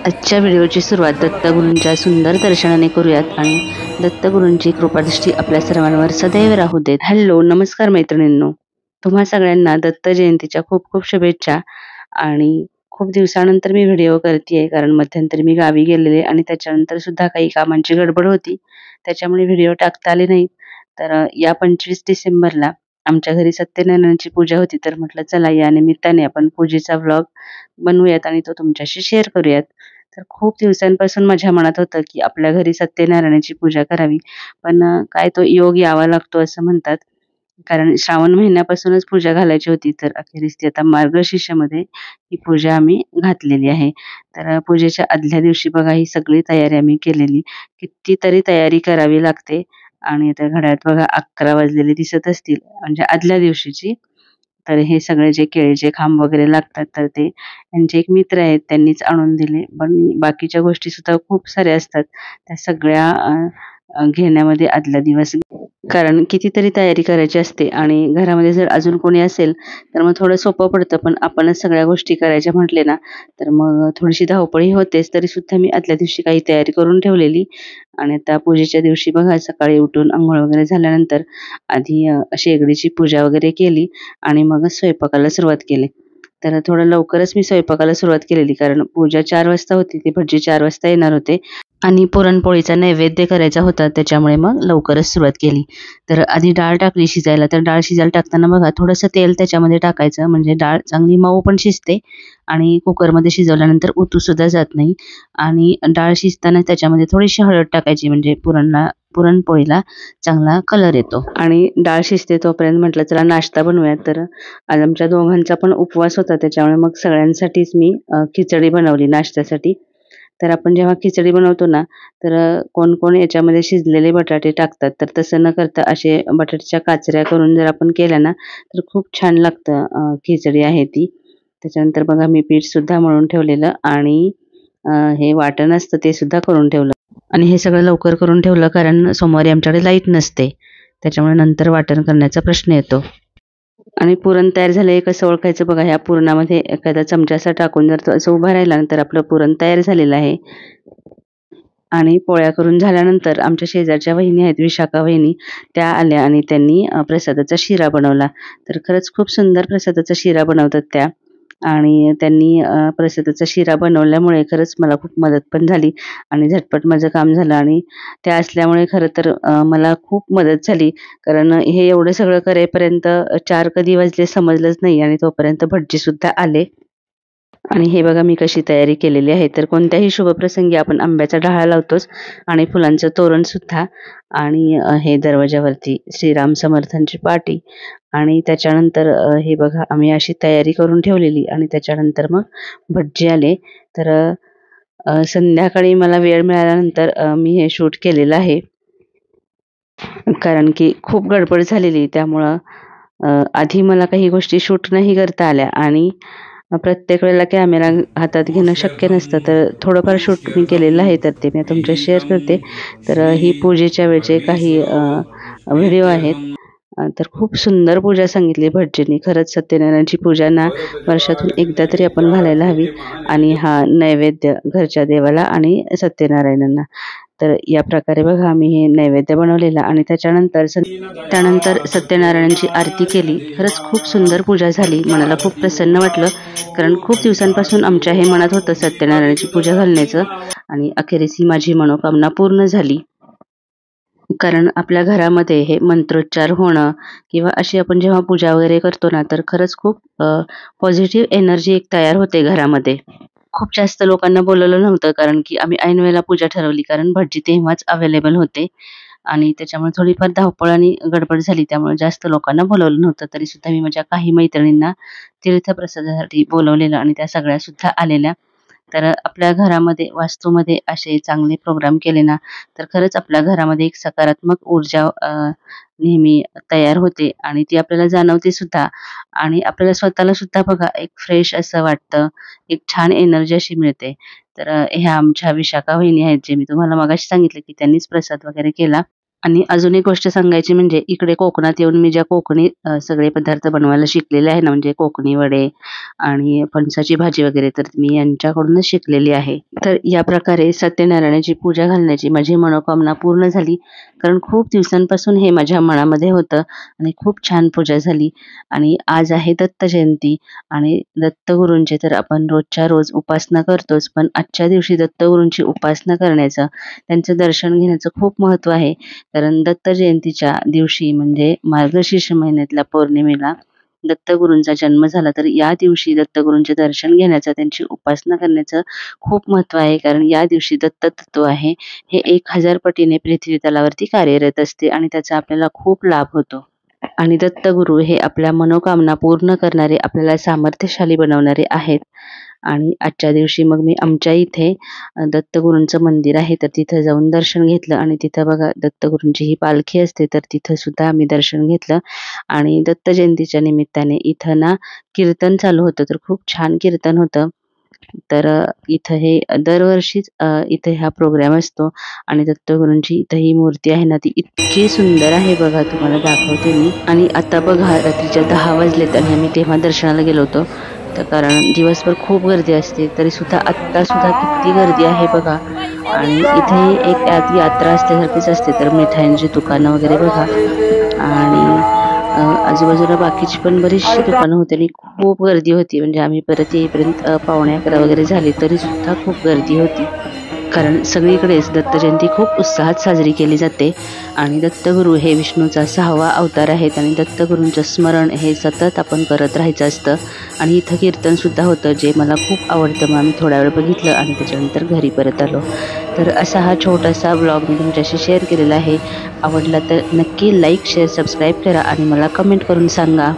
आजच्या व्हिडिओची सुरुवात दत्तगुरूंच्या सुंदर दर्शनाने करूयात आणि दत्तगुरूंची कृपादृष्टी आपल्या सर्वांवर सदैव राहू देत. हॅलो, नमस्कार मैत्रिणींनो. तुम्हा सगळ्यांना दत्त जयंतीच्या खूप खूप शुभेच्छा. आणि खूप दिवसानंतर मी व्हिडिओ करतेय, कारण मध्यंतरी मी गावी गेलेले आणि त्याच्यानंतर सुद्धा काही कामांची गडबड होती, त्याच्यामुळे व्हिडिओ टाकता आले नाही. तर या 25 डिसेंबरला आमच्या घरी सत्यनारायणाची पूजा होती, तर म्हटलं चला या निमित्ताने आपण पूजेचा व्लॉग बनवूयात आणि तो तुमच्याशी शेअर करूयात. तर खूप दिवसांपासून माझ्या मनात होतं की आपल्या घरी सत्यनारायणाची पूजा करावी, पण काय तो योग यावा लागतो असं म्हणतात. कारण श्रावण महिन्यापासूनच पूजा घालायची होती, तर अखेरीस ती आता मार्गशीर्षामध्ये ही पूजा आम्ही घातलेली आहे. तर पूजेच्या आदल्या दिवशी बघा ही सगळी तयारी आम्ही केलेली. कितीतरी तयारी करावी लागते आणि आता घड्याळात बघा 11 वाजलेले दिसत असतील, म्हणजे आदल्या दिवशीची. तर हे सगळे जे केळीचे खांब वगैरे लागतात, तर ते त्यांचे एक मित्र आहेत त्यांनीच आणून दिले. पण बाकीच्या गोष्टी सुद्धा खूप साऱ्या असतात, त्या सगळ्या घेण्यामध्ये आदला दिवस, कारण कितीतरी तयारी करायची असते आणि घरामध्ये जर अजून कोणी असेल तर मग थोडं सोपं पडतं. पण आपणच सगळ्या गोष्टी करायच्या म्हटले ना, तर मग थोडीशी धावपळी होतेच. तरी सुद्धा मी आदल्या दिवशी काही तयारी करून ठेवलेली. आणि आता पूजेच्या दिवशी बघा सकाळी उठून अंघोळ वगैरे झाल्यानंतर आधी शेगडीची पूजा वगैरे केली आणि मगच स्वयंपाकाला सुरुवात केली. तर थोडं लवकरच मी स्वयंपाकाला सुरुवात केलेली, कारण पूजा 4 वाजता होती, ती भटजी 4 वाजता येणार होते आणि पुरणपोळीचा नैवेद्य करायचा होता, त्याच्यामुळे मग लवकरच सुरुवात केली. तर आधी डाळ टाकली शिजायला. तर डाळ शिजायला टाकताना बघा थोडंसं तेल त्याच्यामध्ये टाकायचं, म्हणजे डाळ चांगली मऊ पण शिजते आणि कुकरमध्ये शिजवल्यानंतर उतू सुद्धा जात नाही. आणि डाळ शिजताना त्याच्यामध्ये थोडीशी हळद टाकायची, म्हणजे पुरणपोळीला चांगला कलर येतो. आणि डाळ शिजते तोपर्यंत म्हटलं चला नाश्ता बनवूयात. तर आज आमच्या दोघांचा पण उपवास होता, त्याच्यामुळे मग सगळ्यांसाठीच मी खिचडी बनवली नाश्त्यासाठी. तर आपण जेव्हा खिचडी बनवतो ना, तर कोण कोण याच्यामध्ये शिजलेले बटाटे टाकतात, तर तसं न करता असे बटाट्याच्या काचऱ्या करून जर आपण केल्या ना, तर खूप छान लागतं खिचडी आहे ती. त्याच्यानंतर बघा मी पीठ सुद्धा मळून ठेवलेलं आणि हे वाटण असतं ते सुद्धा करून ठेवलं. आणि हे सगळं लवकर करून ठेवलं, कारण सोमवारी आमच्याकडे लाईट नसते, त्याच्यामुळे नंतर वाटण करण्याचा प्रश्न येतो. आणि पुरण तयार झालंय कसं ओळखायचं बघा, ह्या पुरणामध्ये एखादा चमचा असा टाकून जर तो असं उभा राहिला तर आपलं पुरण तयार झालेलं आहे. आणि पोळ्या करून झाल्यानंतर आमच्या शेजारच्या वहिनी आहेत, विशाखा वहिनी, त्या आल्या आणि त्यांनी प्रसादाचा शिरा बनवला. तर खरंच खूप सुंदर प्रसादाचा शिरा बनवतात त्या. आणि त्यांनी प्रसादाचा शिरा बनवल्यामुळे खरंच मला खूप मदत पण झाली आणि झटपट माझं काम झालं. आणि त्या असल्यामुळे खरं तर मला खूप मदत झाली, कारण हे एवढं सगळं करेपर्यंत 4 कधी वाजले समजलंच नाही आणि तोपर्यंत भटजीसुद्धा आले. आणि हे बघा मी कशी तयारी केलेली आहे. तर कोणत्याही शुभप्रसंगी आपण आंब्याचा डहाळा लावतोच आणि फुलांचं तोरण सुद्धा. आणि हे दरवाजावरती श्रीराम समर्थांची पाटी. आणि त्याच्यानंतर हे बघा आम्ही अशी तयारी करून ठेवलेली. आणि त्याच्यानंतर मग भटजी आले. तर संध्याकाळी मला वेळ मिळाल्यानंतर मी हे शूट केलेलं आहे, कारण की खूप गडबड झालेली, त्यामुळं आधी मला काही गोष्टी शूट नाही करता आल्या आणि प्रत्येक वेळेला कॅमेरा हातात घेणं शक्य नसतं. तर थोडंफार शूट मी केलेलं आहे, तर ते मी तुमच्याशी शेअर करते. तर ही पूजेच्या वेळचे काही व्हिडिओ आहेत. तर खूप सुंदर पूजा सांगितली भटजींनी. खरंच सत्यनारायणाची पूजा ना वर्षातून एकदा तरी आपण घालायला हवी. आणि हा नैवेद्य घरच्या देवाला आणि सत्यनारायणांना. तर या प्रकारे बघा आम्ही हे नैवेद्य बनवलेला आणि त्यानंतर सत्यनारायणांची आरती केली. खरंच खूप सुंदर पूजा झाली. मनाला खूप प्रसन्न वाटलं, कारण खूप दिवसांपासून आमच्या हे मनात होतं सत्यनारायणाची पूजा घालण्याचं. आणि अखेरीस ही माझी मनोकामना पूर्ण झाली. कारण आपल्या घरामध्ये हे मंत्रोच्चार होणं किंवा अशी आपण जेव्हा पूजा वगैरे करतो ना, तर खरंच खूप पॉझिटिव्ह एनर्जी एक तयार होते घरामध्ये. खूप जास्त लोकांना बोलवलं नव्हतं, कारण की आम्ही ऐन वेळेला पूजा ठरवली, कारण भटजी तेव्हाच अवेलेबल होते आणि त्याच्यामुळे थोडीफार धावपळ आणि गडबड झाली, त्यामुळे जास्त लोकांना बोलवलं नव्हतं. तरी सुद्धा मी माझ्या काही मैत्रिणींना तीर्थप्रसादासाठी बोलवलेलं आणि त्या सगळ्या सुद्धा आलेल्या. तर आपल्या घरामध्ये वास्तूमध्ये असे चांगले प्रोग्राम केले ना, तर खरंच आपल्या घरामध्ये एक सकारात्मक ऊर्जा नेहमी तयार होते आणि ती आपल्याला जाणवते सुद्धा. आणि आपल्याला स्वतःला सुद्धा बघा एक फ्रेश असं वाटतं, एक छान एनर्जी अशी मिळते. तर ह्या आमच्या विशाखा वहिनी आहेत, जे मी तुम्हाला मगाशी सांगितलं की त्यांनीच प्रसाद वगैरे केला. आणि अजून एक गोष्ट सांगायची म्हणजे इकडे कोकणात येऊन मी ज्या कोकणी सगळे पदार्थ बनवायला शिकलेले आहे ना, म्हणजे कोकणी वडे आणि फणसाची भाजी वगैरे, तर मी यांच्याकडूनच शिकलेली आहे. तर या प्रकारे सत्यनारायणाची पूजा घालण्याची माझी मनोकामना पूर्ण झाली. कारण खूप दिवसांपासून हे माझ्या मनामध्ये होतं आणि खूप छान पूजा झाली. आणि आज आहे दत्त जयंती आणि दत्तगुरूंची तर आपण रोजच्या रोज उपासना करतोच, पण आजच्या दिवशी दत्तगुरूंची उपासना करण्याचं, त्यांचं दर्शन घेण्याचं खूप महत्त्व आहे. कारण दत्त जयंतीच्या दिवशी म्हणजे मार्गशीर्ष महिन्यातल्या पौर्णिमेला दत्तगुरूंचा जन्म झाला, तर या दिवशी दत्तगुरूंचे दर्शन घेण्याचं, त्यांची उपासना करण्याचं खूप महत्त्व आहे. कारण या दिवशी दत्त तत्व आहे हे 1000 पटीने पृथ्वी तलावरती कार्यरत असते आणि त्याचा आपल्याला खूप लाभ होतो. आणि दत्तगुरू हे आपल्या मनोकामना पूर्ण करणारे, आपल्याला सामर्थ्यशाली बनवणारे आहेत. आणि आजच्या दिवशी मग मी आमच्या इथे दत्तगुरूंचं मंदिर आहे, तर तिथं जाऊन दर्शन घेतलं. आणि तिथं बघा दत्तगुरूंची ही पालखी असते, तर तिथं सुद्धा आम्ही दर्शन घेतलं. आणि दत्त जयंतीच्या निमित्ताने इथं ना कीर्तन चालू होतं, तर खूप छान कीर्तन होतं. तर इथं हे दरवर्षीच इथे हा प्रोग्राम असतो. आणि दत्तगुरूंची इथं ही मूर्ती आहे ना, ती इतकी सुंदर आहे बघा, तुम्हाला दाखवते मी. आणि आता बघा रात्रीच्या 10 वाजलेत आणि आम्ही तेव्हा दर्शनाला गेलो होतो. तर कारण दिवसभर खूप गर्दी असते, तरी सुद्धा आत्ता सुद्धा किती गर्दी आहे बघा. आणि इथे एक यात्रा असल्यासारखीच असते, तर मिठाईंची दुकानं वगैरे बघा. आणि आजूबाजूला बाकीची पण बरीचशी दुकानं होती आणि खूप गर्दी होती. म्हणजे आम्ही परत येईपर्यंत 11:45 वगैरे झाली, तरी सुद्धा खूप गर्दी होती. कारण सगळीकडेच दत्त जयंती खूप उत्साहात साजरी केली जाते. आणि दत्तगुरू हे विष्णूचा 6वा अवतार आहेत आणि दत्तगुरूंचं स्मरण हे सतत आपण करत राहायचं असतं. आणि इथं कीर्तनसुद्धा होतं, जे मला खूप आवडतं. मग आम्ही थोडा वेळ बघितलं आणि त्याच्यानंतर घरी परत आलो. तर असा हा छोटासा ब्लॉग मी तुमच्याशी शेअर केलेला आहे. आवडला तर नक्की लाईक, शेअर, सबस्क्राईब करा आणि मला कमेंट करून सांगा.